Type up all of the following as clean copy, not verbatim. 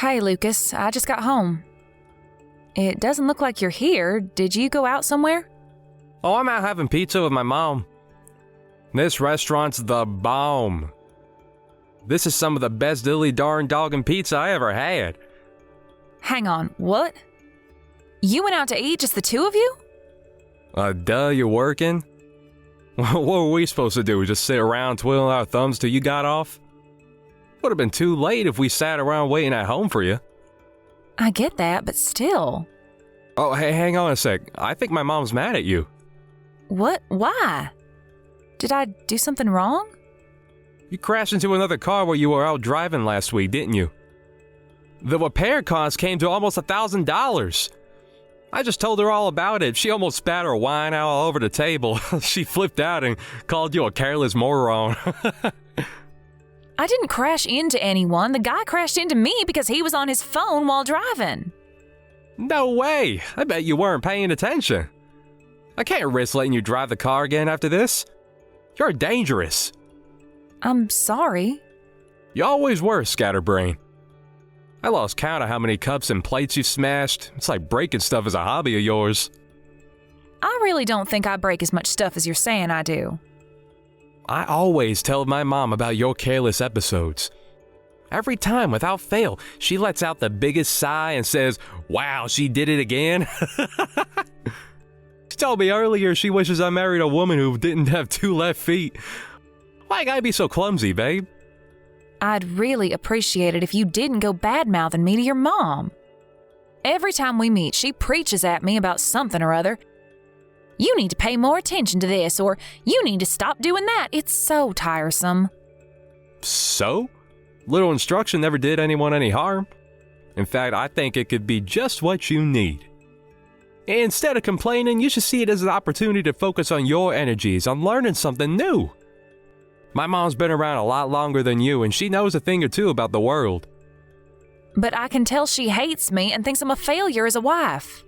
Hey, Lucas, I just got home. It doesn't look like you're here. Did you go out somewhere? Oh, I'm out having pizza with my mom. This restaurant's the bomb. This is some of the best dilly darn doggin' pizza I ever had. Hang on, what? You went out to eat, just the two of you? Duh, you're working? What were we supposed to do, just sit around twiddling our thumbs till you got off? Would have been too late if we sat around waiting at home for you. I get that, but still. Oh, hey, hang on a sec. I think my mom's mad at you. What? Why? Did I do something wrong? You crashed into another car while you were out driving last week, didn't you? The repair cost came to almost $1,000. I just told her all about it. She almost spat her wine out all over the table. She flipped out and called you a careless moron. I didn't crash into anyone. The guy crashed into me because he was on his phone while driving. No way. I bet you weren't paying attention. I can't risk letting you drive the car again after this. You're dangerous. I'm sorry. You always were, scatterbrain. I lost count of how many cups and plates you smashed. It's like breaking stuff is a hobby of yours. I really don't think I break as much stuff as you're saying I do. I always tell my mom about your careless episodes. Every time, without fail, she lets out the biggest sigh and says, "Wow, she did it again." She told me earlier she wishes I married a woman who didn't have 2 left feet. Why you gotta be so clumsy, babe? I'd really appreciate it if you didn't go bad-mouthing me to your mom. Every time we meet, she preaches at me about something or other. You need to pay more attention to this, or you need to stop doing that. It's so tiresome. So? Little instruction never did anyone any harm. In fact, I think it could be just what you need. Instead of complaining, you should see it as an opportunity to focus on your energies, on learning something new. My mom's been around a lot longer than you, and she knows a thing or two about the world. But I can tell she hates me and thinks I'm a failure as a wife.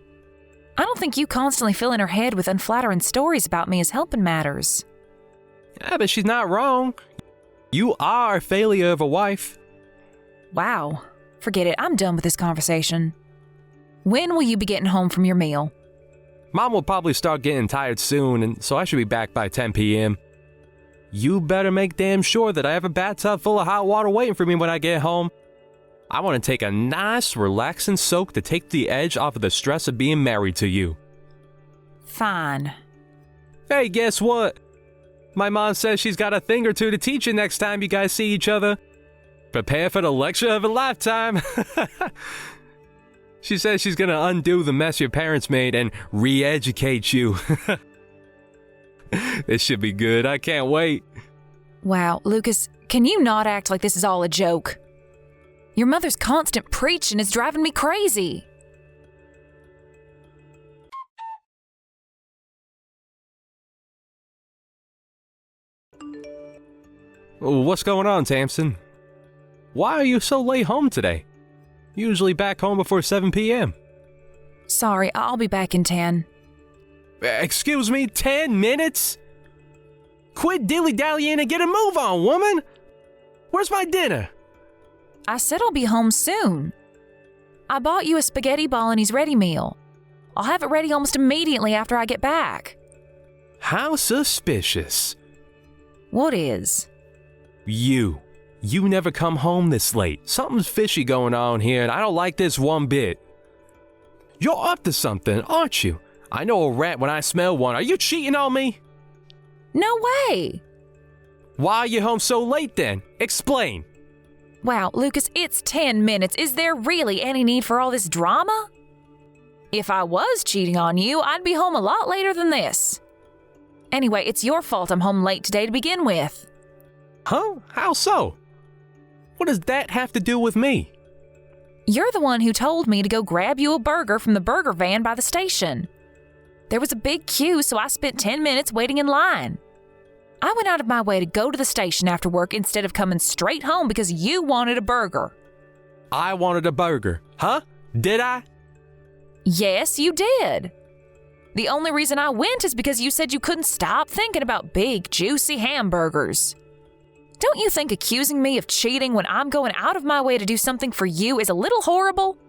I don't think you constantly filling her head with unflattering stories about me is helping matters. Yeah, but she's not wrong. You are a failure of a wife. Wow. Forget it. I'm done with this conversation. When will you be getting home from your meal? Mom will probably start getting tired soon, and so I should be back by 10 p.m. You better make damn sure that I have a bathtub full of hot water waiting for me when I get home. I want to take a nice, relaxing soak to take the edge off of the stress of being married to you. Fine. Hey, guess what? My mom says she's got a thing or two to teach you next time you guys see each other. Prepare for the lecture of a lifetime. She says she's gonna undo the mess your parents made and re-educate you. This should be good. I can't wait. Wow, Lucas, can you not act like this is all a joke? Your mother's constant preaching is driving me crazy. What's going on, Tamsin? Why are you so late home today? Usually back home before 7 p.m. Sorry, I'll be back in 10. Excuse me, 10 minutes? Quit dilly-dallying and get a move on, woman! Where's my dinner? I said I'll be home soon. I bought you a spaghetti bolognese ready meal. I'll have it ready almost immediately after I get back. How suspicious. What is? You never come home this late. Something's fishy going on here, and I don't like this one bit. You're up to something, aren't you? I know a rat when I smell one. Are you cheating on me? No way! Why are you home so late then? Explain. Wow, Lucas, it's 10 minutes. Is there really any need for all this drama? If I was cheating on you, I'd be home a lot later than this. Anyway, it's your fault I'm home late today to begin with. Huh? How so? What does that have to do with me? You're the one who told me to go grab you a burger from the burger van by the station. There was a big queue, so I spent 10 minutes waiting in line. I went out of my way to go to the station after work instead of coming straight home because you wanted a burger. I wanted a burger. Huh? Did I? Yes, you did. The only reason I went is because you said you couldn't stop thinking about big, juicy hamburgers. Don't you think accusing me of cheating when I'm going out of my way to do something for you is a little horrible?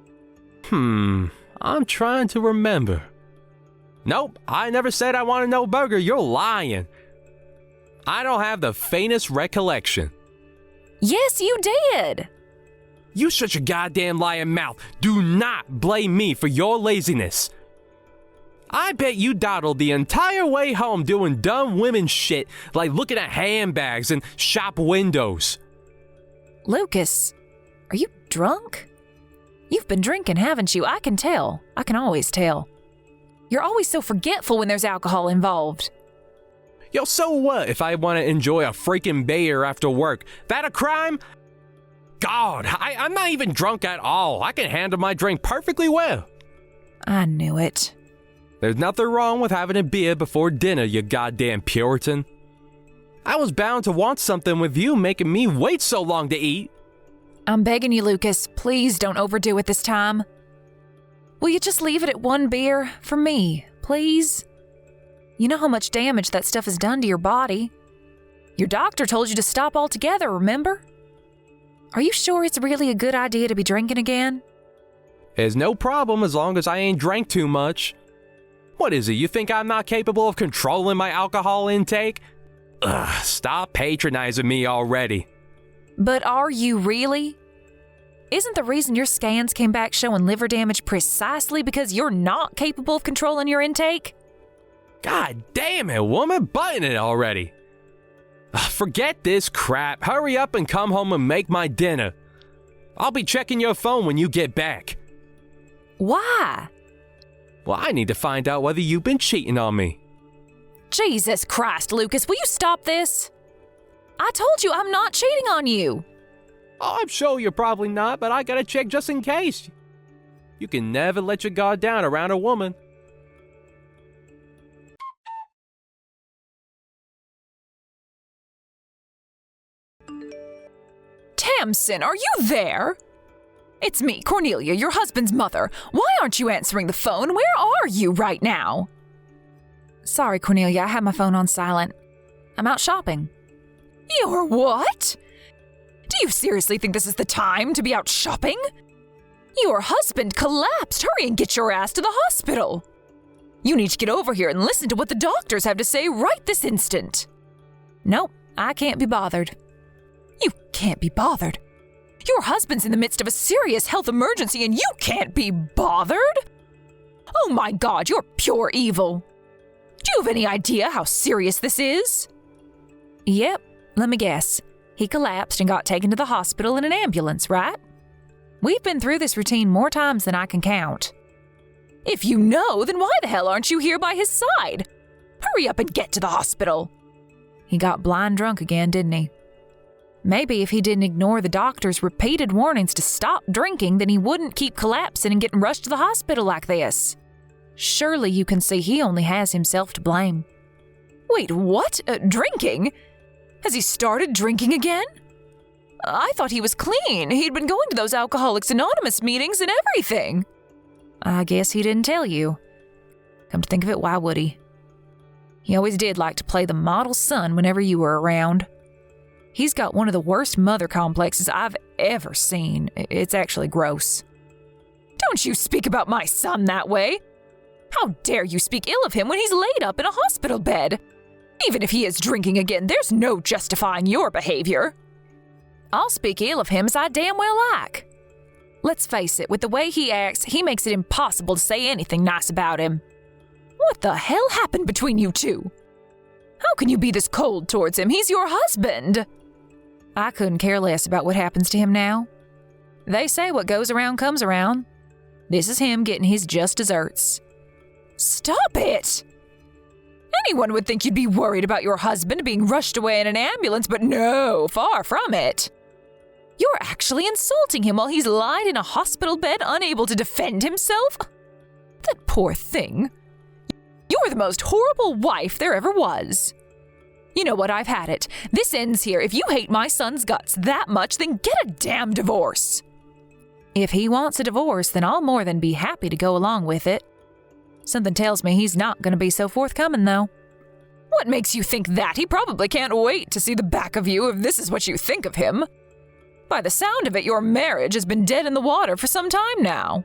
I'm trying to remember. Nope, I never said I wanted no burger. You're lying. I don't have the faintest recollection. Yes, you did. You shut your goddamn lying mouth. Do not blame me for your laziness. I bet you dawdled the entire way home doing dumb women shit like looking at handbags and shop windows. Lucas, are you drunk? You've been drinking, haven't you? I can tell. I can always tell. You're always so forgetful when there's alcohol involved. Yo, so what if I want to enjoy a freaking beer after work? That a crime? God, I'm not even drunk at all. I can handle my drink perfectly well. I knew it. There's nothing wrong with having a beer before dinner, you goddamn Puritan. I was bound to want something with you making me wait so long to eat. I'm begging you, Lucas, please don't overdo it this time. Will you just leave it at one beer for me, please? You know how much damage that stuff has done to your body. Your doctor told you to stop altogether, remember? Are you sure it's really a good idea to be drinking again? There's no problem as long as I ain't drank too much. What is it, you think I'm not capable of controlling my alcohol intake? Ugh, stop patronizing me already. But are you really? Isn't the reason your scans came back showing liver damage precisely because you're not capable of controlling your intake? God damn it, woman, button it already. Forget this crap. Hurry up and come home and make my dinner. I'll be checking your phone when you get back. Why? Well, I need to find out whether you've been cheating on me. Jesus Christ, Lucas, will you stop this? I told you I'm not cheating on you. Oh, I'm sure you're probably not, but I gotta check just in case. You can never let your guard down around a woman. Tamsin, are you there? It's me, Cornelia, your husband's mother. Why aren't you answering the phone? Where are you right now? Sorry, Cornelia, I had my phone on silent. I'm out shopping. You're what? Do you seriously think this is the time to be out shopping? Your husband collapsed. Hurry and get your ass to the hospital. You need to get over here and listen to what the doctors have to say right this instant. Nope, I can't be bothered. You can't be bothered? Your husband's in the midst of a serious health emergency and you can't be bothered? Oh my God, you're pure evil. Do you have any idea how serious this is? Yep, let me guess. He collapsed and got taken to the hospital in an ambulance, right? We've been through this routine more times than I can count. If you know, then why the hell aren't you here by his side? Hurry up and get to the hospital. He got blind drunk again, didn't he? Maybe if he didn't ignore the doctor's repeated warnings to stop drinking, then he wouldn't keep collapsing and getting rushed to the hospital like this. Surely you can see he only has himself to blame. Wait, what? Drinking? Has he started drinking again? I thought he was clean. He'd been going to those Alcoholics Anonymous meetings and everything. I guess he didn't tell you. Come to think of it, why would he? He always did like to play the model son whenever you were around. He's got one of the worst mother complexes I've ever seen. It's actually gross. Don't you speak about my son that way. How dare you speak ill of him when he's laid up in a hospital bed? Even if he is drinking again, there's no justifying your behavior. I'll speak ill of him as I damn well like. Let's face it, with the way he acts, he makes it impossible to say anything nice about him. What the hell happened between you two? How can you be this cold towards him? He's your husband. I couldn't care less about what happens to him now. They say what goes around comes around. This is him getting his just desserts. Stop it! Anyone would think you'd be worried about your husband being rushed away in an ambulance, but no, far from it. You're actually insulting him while he's lying in a hospital bed unable to defend himself? That poor thing. You're the most horrible wife there ever was. You know what, I've had it. This ends here. If you hate my son's guts that much, then get a damn divorce. If he wants a divorce, then I'll more than be happy to go along with it. Something tells me he's not going to be so forthcoming, though. What makes you think that? He probably can't wait to see the back of you if this is what you think of him. By the sound of it, your marriage has been dead in the water for some time now.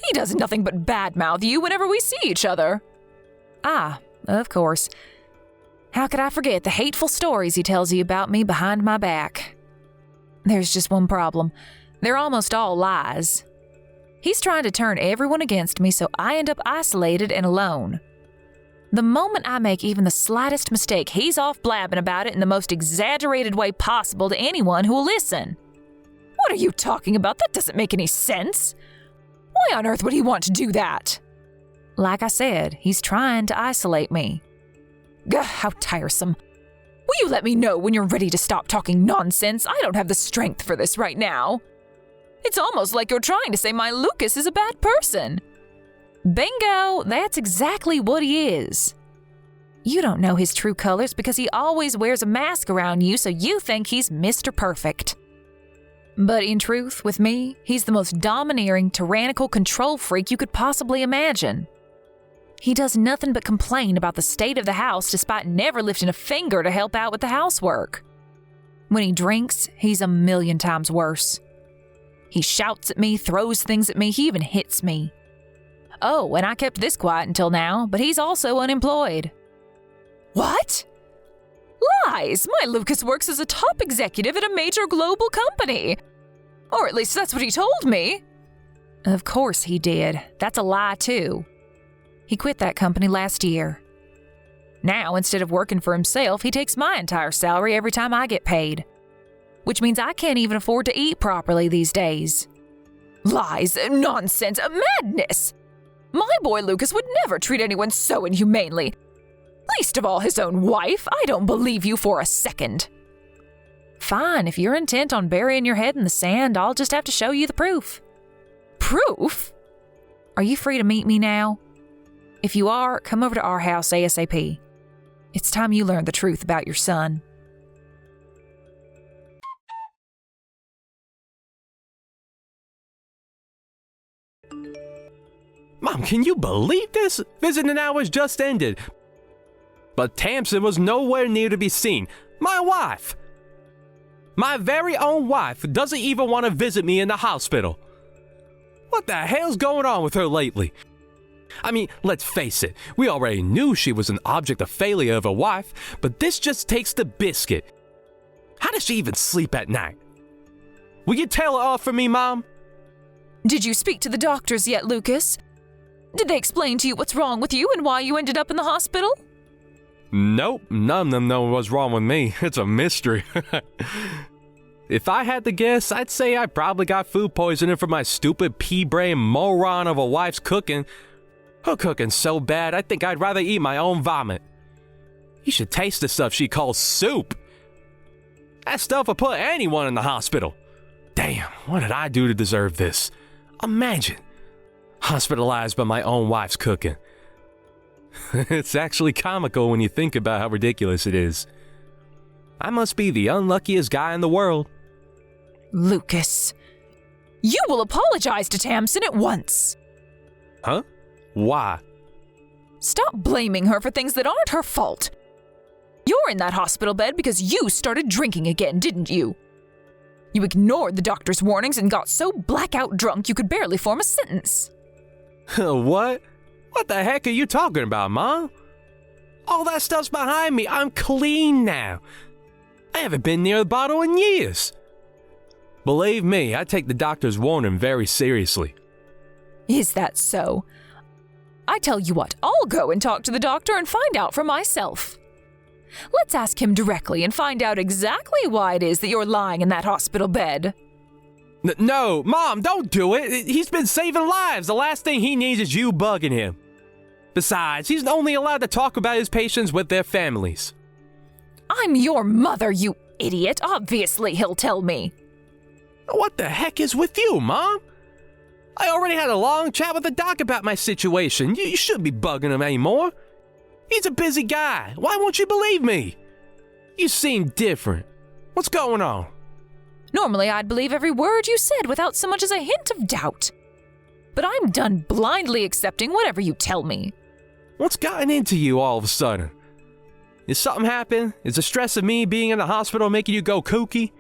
He does nothing but badmouth you whenever we see each other. Ah, of course. How could I forget the hateful stories he tells you about me behind my back? There's just one problem. They're almost all lies. He's trying to turn everyone against me, so I end up isolated and alone. The moment I make even the slightest mistake, he's off blabbing about it in the most exaggerated way possible to anyone who will listen. What are you talking about? That doesn't make any sense. Why on earth would he want to do that? Like I said, he's trying to isolate me. Gah, how tiresome. Will you let me know when you're ready to stop talking nonsense? I don't have the strength for this right now. It's almost like you're trying to say my Lucas is a bad person. Bingo! That's exactly what he is. You don't know his true colors because he always wears a mask around you, so you think he's Mr. Perfect. But in truth, with me, he's the most domineering, tyrannical control freak you could possibly imagine. He does nothing but complain about the state of the house despite never lifting a finger to help out with the housework. When he drinks, he's a million times worse. He shouts at me, throws things at me, he even hits me. Oh, and I kept this quiet until now, but he's also unemployed. What? Lies! My Lucas works as a top executive at a major global company. Or at least that's what he told me. Of course he did. That's a lie, too. He quit that company last year. Now, instead of working for himself, he takes my entire salary every time I get paid. Which means I can't even afford to eat properly these days. Lies, nonsense, madness! My boy Lucas would never treat anyone so inhumanely. Least of all his own wife. I don't believe you for a second. Fine, if you're intent on burying your head in the sand, I'll just have to show you the proof. Proof? Are you free to meet me now? If you are, come over to our house ASAP. It's time you learned the truth about your son. Mom, can you believe this? Visiting hours just ended. But Tamsin was nowhere near to be seen. My wife. My very own wife doesn't even want to visit me in the hospital. What the hell's going on with her lately? I mean, let's face it, we already knew she was an object of failure of a wife, but this just takes the biscuit. How does she even sleep at night? Will you tail her off for me, Mom? Did you speak to the doctors yet, Lucas? Did they explain to you what's wrong with you and why you ended up in the hospital? Nope, none of them know what's wrong with me. It's a mystery. If I had to guess, I'd say I probably got food poisoning from my stupid pea-brain moron of a wife's cooking. Her cooking's so bad, I think I'd rather eat my own vomit. You should taste the stuff she calls soup. That stuff will put anyone in the hospital. Damn, what did I do to deserve this? Imagine. Hospitalized by my own wife's cooking. It's actually comical when you think about how ridiculous it is. I must be the unluckiest guy in the world. Lucas, you will apologize to Tamsin at once. Huh? Why? Stop blaming her for things that aren't her fault. You're in that hospital bed because you started drinking again, didn't you? You ignored the doctor's warnings and got so blackout drunk you could barely form a sentence. What? What the heck are you talking about, Mom? All that stuff's behind me. I'm clean now. I haven't been near the bottle in years. Believe me, I take the doctor's warning very seriously. Is that so? I tell you what, I'll go and talk to the doctor and find out for myself. Let's ask him directly and find out exactly why it is that you're lying in that hospital bed. No, Mom, don't do it. He's been saving lives. The last thing he needs is you bugging him. Besides, he's only allowed to talk about his patients with their families. I'm your mother, you idiot. Obviously, he'll tell me. What the heck is with you, Mom? I already had a long chat with the doc about my situation. You shouldn't be bugging him anymore. He's a busy guy. Why won't you believe me? You seem different. What's going on? Normally, I'd believe every word you said without so much as a hint of doubt. But I'm done blindly accepting whatever you tell me. What's gotten into you all of a sudden? Is something happen? Is the stress of me being in the hospital making you go kooky?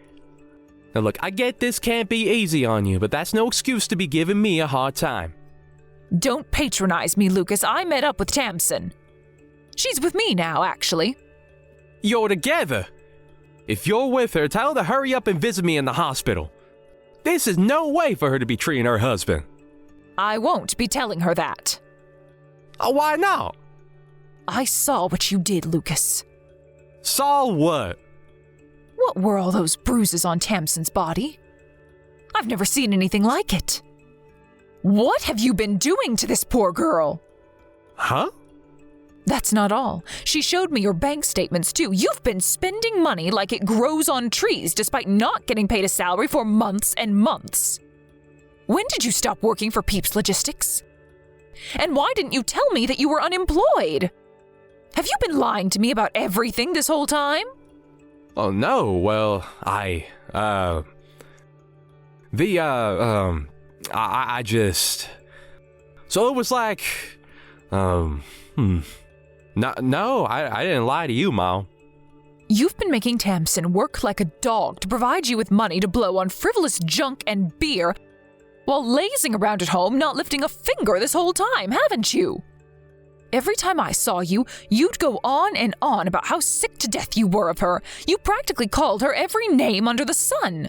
Now look, I get this can't be easy on you, but that's no excuse to be giving me a hard time. Don't patronize me, Lucas. I met up with Tamsin. She's with me now, actually. You're together. If you're with her, tell her to hurry up and visit me in the hospital. This is no way for her to be treating her husband. I won't be telling her that. Oh, why not? I saw what you did, Lucas. Saw what? What were all those bruises on Tamsin's body? I've never seen anything like it. What have you been doing to this poor girl? Huh? That's not all. She showed me your bank statements, too. You've been spending money like it grows on trees despite not getting paid a salary for months and months. When did you stop working for Peep's Logistics? And why didn't you tell me that you were unemployed? Have you been lying to me about everything this whole time? Oh, no. Well, I just... So it was like, No, I didn't lie to you, Mom. You've been making Tamsin work like a dog to provide you with money to blow on frivolous junk and beer while lazing around at home, not lifting a finger this whole time, haven't you? Every time I saw you, you'd go on and on about how sick to death you were of her. You practically called her every name under the sun.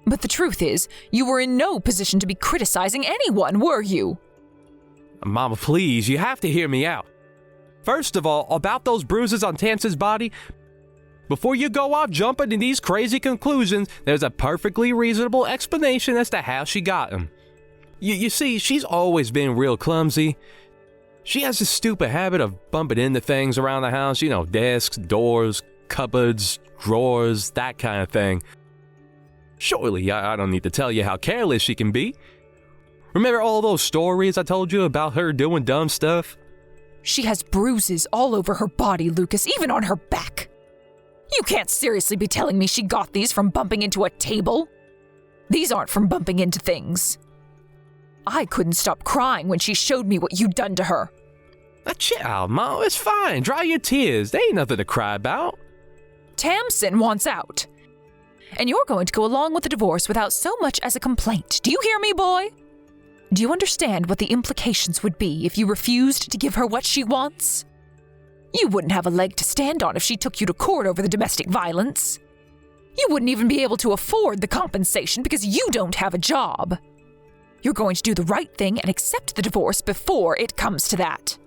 But the truth is, you were in no position to be criticizing anyone, were you? Mama, please, you have to hear me out. First of all, about those bruises on Tamsin's body, before you go off jumping to these crazy conclusions, there's a perfectly reasonable explanation as to how she got them. You see, she's always been real clumsy. She has this stupid habit of bumping into things around the house, desks, doors, cupboards, drawers, that kind of thing. Surely, I don't need to tell you how careless she can be. Remember all those stories I told you about her doing dumb stuff? She has bruises all over her body, Lucas, even on her back. You can't seriously be telling me she got these from bumping into a table. These aren't from bumping into things. I couldn't stop crying when she showed me what you'd done to her. Chill out, Mom. It's fine. Dry your tears. There ain't nothing to cry about. Tamsin wants out. And you're going to go along with the divorce without so much as a complaint. Do you hear me, boy? Do you understand what the implications would be if you refused to give her what she wants? You wouldn't have a leg to stand on if she took you to court over the domestic violence. You wouldn't even be able to afford the compensation because you don't have a job. You're going to do the right thing and accept the divorce before it comes to that.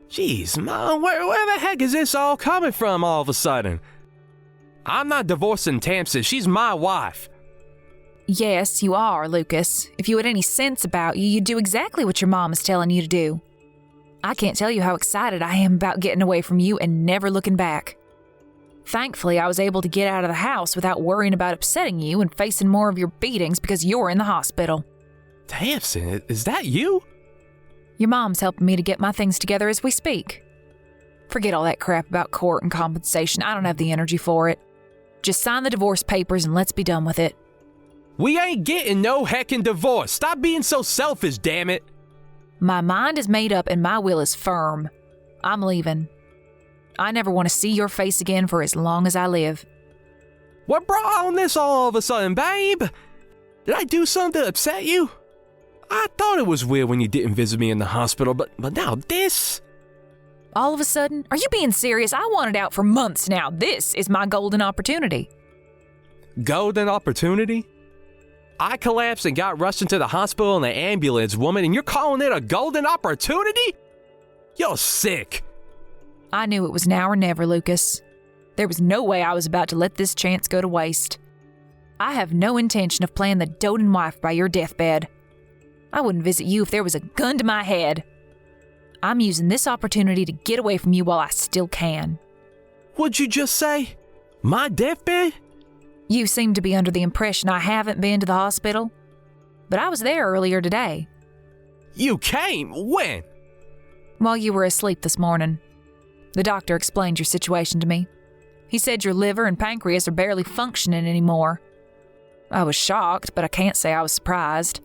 Jeez, Mom, where the heck is this all coming from all of a sudden? I'm not divorcing Tamsin. She's my wife. Yes, you are, Lucas. If you had any sense about you, you'd do exactly what your mom is telling you to do. I can't tell you how excited I am about getting away from you and never looking back. Thankfully, I was able to get out of the house without worrying about upsetting you and facing more of your beatings because you're in the hospital. Tamsin, is that you? Your mom's helping me to get my things together as we speak. Forget all that crap about court and compensation. I don't have the energy for it. Just sign the divorce papers and let's be done with it. We ain't getting no heckin' divorce. Stop being so selfish, damn it. My mind is made up and my will is firm. I'm leaving. I never want to see your face again for as long as I live. What brought on this all of a sudden, babe? Did I do something to upset you? I thought it was weird when you didn't visit me in the hospital, but now this? All of a sudden? Are you being serious? I wanted out for months now. This is my golden opportunity. Golden opportunity? I collapsed and got rushed into the hospital in an ambulance, woman, and you're calling it a golden opportunity? You're sick. I knew it was now or never, Lucas. There was no way I was about to let this chance go to waste. I have no intention of playing the doting wife by your deathbed. I wouldn't visit you if there was a gun to my head. I'm using this opportunity to get away from you while I still can. What'd you just say? My deathbed? You seem to be under the impression I haven't been to the hospital. But I was there earlier today. You came? When? While you were asleep this morning. The doctor explained your situation to me. He said your liver and pancreas are barely functioning anymore. I was shocked, but I can't say I was surprised.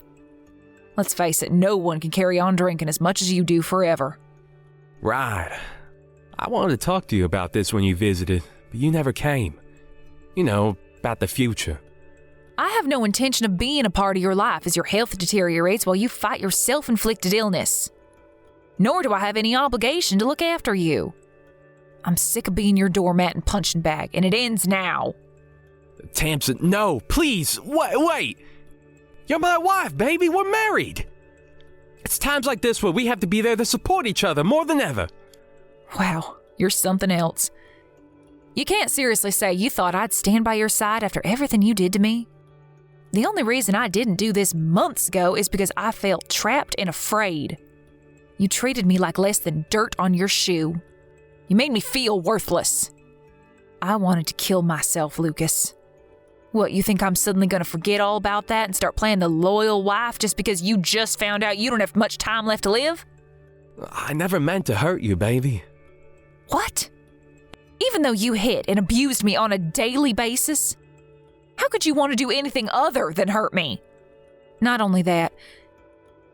Let's face it, no one can carry on drinking as much as you do forever. Right. I wanted to talk to you about this when you visited, but you never came. You know, about the future. I have no intention of being a part of your life as your health deteriorates while you fight your self-inflicted illness. Nor do I have any obligation to look after you. I'm sick of being your doormat and punching bag, and it ends now. Tamsin, no, please, wait. You're my wife, baby, we're married. It's times like this where we have to be there to support each other more than ever. Wow, you're something else. You can't seriously say you thought I'd stand by your side after everything you did to me. The only reason I didn't do this months ago is because I felt trapped and afraid. You treated me like less than dirt on your shoe. You made me feel worthless. I wanted to kill myself, Lucas. What, you think I'm suddenly going to forget all about that and start playing the loyal wife just because you just found out you don't have much time left to live? I never meant to hurt you, baby. What? Even though you hit and abused me on a daily basis? How could you want to do anything other than hurt me? Not only that,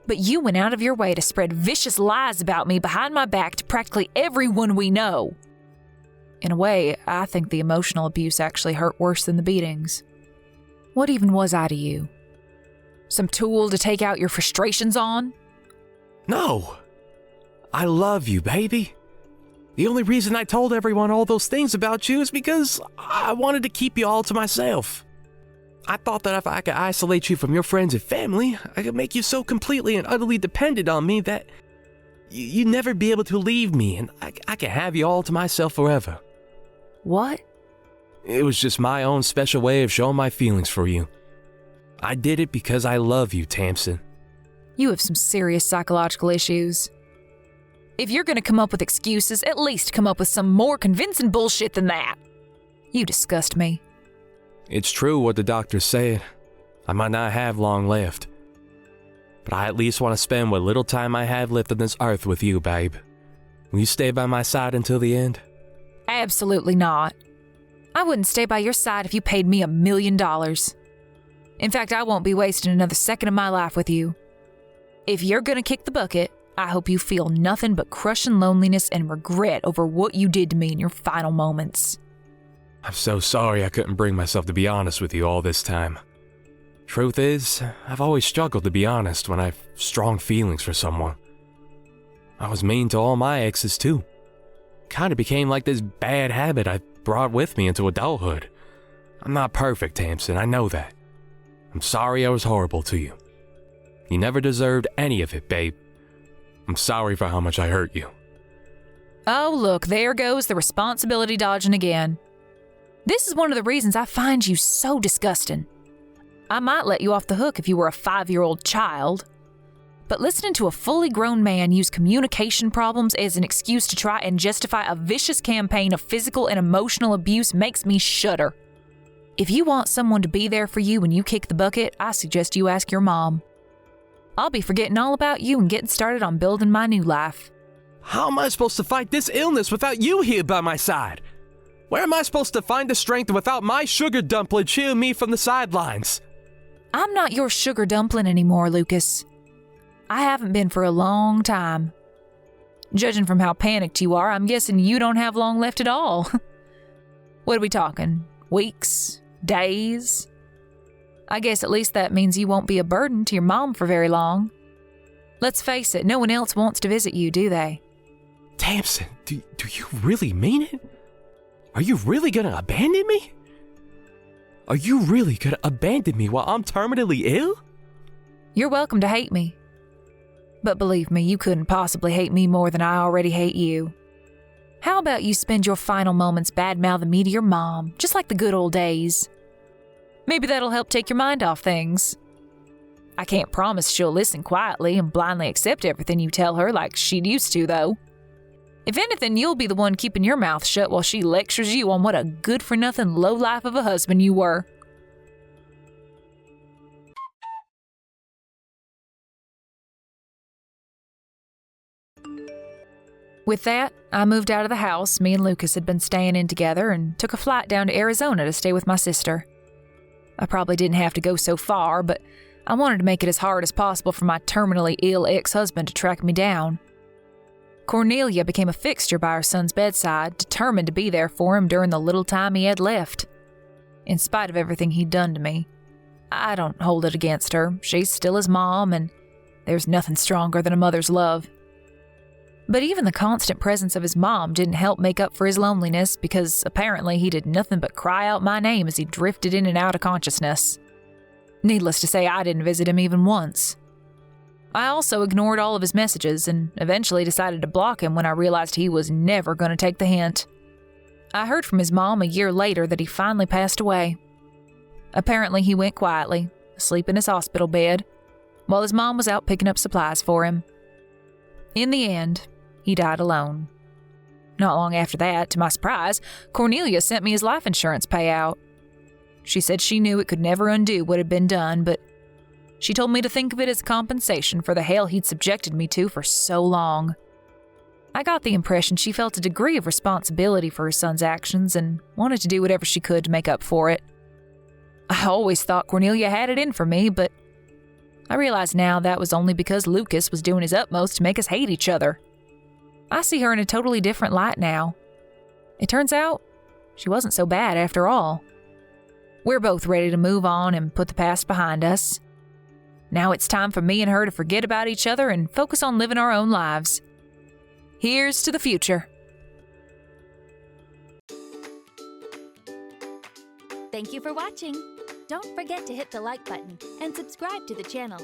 but you went out of your way to spread vicious lies about me behind my back to practically everyone we know. In a way, I think the emotional abuse actually hurt worse than the beatings. What even was I to you? Some tool to take out your frustrations on? No. I love you, baby. The only reason I told everyone all those things about you is because I wanted to keep you all to myself. I thought that if I could isolate you from your friends and family, I could make you so completely and utterly dependent on me that you'd never be able to leave me, and I could have you all to myself forever. What? It was just my own special way of showing my feelings for you. I did it because I love you, Tamsin. You have some serious psychological issues. If you're going to come up with excuses, at least come up with some more convincing bullshit than that. You disgust me. It's true what the doctor said. I might not have long left. But I at least want to spend what little time I have left on this earth with you, babe. Will you stay by my side until the end? Absolutely not. I wouldn't stay by your side if you paid me $1 million. In fact, I won't be wasting another second of my life with you. If you're going to kick the bucket, I hope you feel nothing but crushing loneliness and regret over what you did to me in your final moments. I'm so sorry I couldn't bring myself to be honest with you all this time. Truth is, I've always struggled to be honest when I've strong feelings for someone. I was mean to all my exes too. Kinda became like this bad habit I brought with me into adulthood. I'm not perfect, Tamsin, I know that. I'm sorry I was horrible to you. You never deserved any of it, babe. I'm sorry for how much I hurt you. Oh, look, there goes the responsibility dodging again. This is one of the reasons I find you so disgusting. I might let you off the hook if you were a 5-year-old child, but listening to a fully grown man use communication problems as an excuse to try and justify a vicious campaign of physical and emotional abuse makes me shudder. If you want someone to be there for you when you kick the bucket, I suggest you ask your mom. I'll be forgetting all about you and getting started on building my new life. How am I supposed to fight this illness without you here by my side? Where am I supposed to find the strength without my sugar dumpling cheering me from the sidelines? I'm not your sugar dumpling anymore, Lucas. I haven't been for a long time. Judging from how panicked you are, I'm guessing you don't have long left at all. What are we talking? Weeks? Days? I guess at least that means you won't be a burden to your mom for very long. Let's face it, no one else wants to visit you, do they? Tamsin, do you really mean it? Are you really gonna abandon me? Are you really gonna abandon me while I'm terminally ill? You're welcome to hate me. But believe me, you couldn't possibly hate me more than I already hate you. How about you spend your final moments bad-mouthing me to your mom, just like the good old days? Maybe that'll help take your mind off things. I can't promise she'll listen quietly and blindly accept everything you tell her like she'd used to, though. If anything, you'll be the one keeping your mouth shut while she lectures you on what a good-for-nothing lowlife of a husband you were. With that, I moved out of the house me and Lucas had been staying in together and took a flight down to Arizona to stay with my sister. I probably didn't have to go so far, but I wanted to make it as hard as possible for my terminally ill ex-husband to track me down. Cornelia became a fixture by her son's bedside, determined to be there for him during the little time he had left. In spite of everything he'd done to me, I don't hold it against her. She's still his mom, and there's nothing stronger than a mother's love. But even the constant presence of his mom didn't help make up for his loneliness, because apparently he did nothing but cry out my name as he drifted in and out of consciousness. Needless to say, I didn't visit him even once. I also ignored all of his messages and eventually decided to block him when I realized he was never going to take the hint. I heard from his mom a year later that he finally passed away. Apparently he went quietly, asleep in his hospital bed, while his mom was out picking up supplies for him. In the end, he died alone. Not long after that, to my surprise, Cornelia sent me his life insurance payout. She said she knew it could never undo what had been done, but she told me to think of it as compensation for the hell he'd subjected me to for so long. I got the impression she felt a degree of responsibility for her son's actions and wanted to do whatever she could to make up for it. I always thought Cornelia had it in for me, but I realize now that was only because Lucas was doing his utmost to make us hate each other. I see her in a totally different light now. It turns out, she wasn't so bad after all. We're both ready to move on and put the past behind us. Now it's time for me and her to forget about each other and focus on living our own lives. Here's to the future. Thank you for watching. Don't forget to hit the like button and subscribe to the channel.